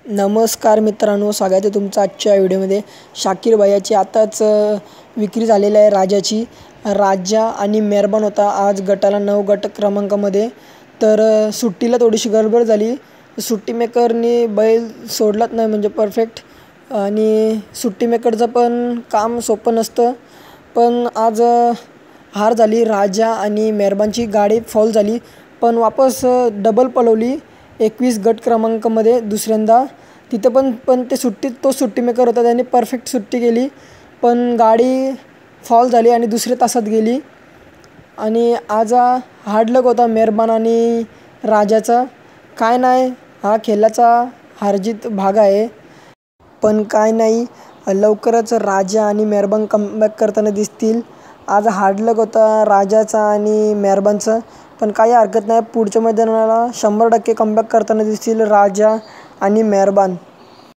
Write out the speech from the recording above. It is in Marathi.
नमस्कार मित्रांनो, स्वागत आहे तुमचं आजच्या व्हिडिओमध्ये। शाकीर भैयाची आताच विक्री झालेली आहे राजाची। राजा आणि मेहरबान होता आज गटाला 9 गट क्रमांकामध्ये। तर सुट्टीला थोडीशी गडबड झाली, सुट्टी मेकरनी बैल सोडलाच नाही म्हणजे परफेक्ट। आणि सुट्टी मेकरचं पण काम सोपं नसतं, पण आज हार झाली। राजा आणि मेहरबानची गाडी फाऊल झाली, पण वापस डबल पळवली 21 गट क्रमांकामध्ये दुसऱ्यांदा। तिथे पण ते तो सुट्टी मेकर होता, त्याने परफेक्ट सुट्टी केली, पण गाडी फाऊल झाली आणि दुसऱ्या तासात गेली। आणि आज हार्ड लक होता मेहरबान आणि राजाचा। काय नाही, हा खेळाचा हारजीत भाग आहे, पण काय नाही, लवकरच राजा आणि मेहरबान कमबॅक करताना दिसतील। आज हार्ड लक होता राजाचा आणि मेहरबानचा, पण काही हरकत नाही, पुढच्या मैदानाला 100% कमबॅक करताना दिसतील राजा आणि मेहरबान।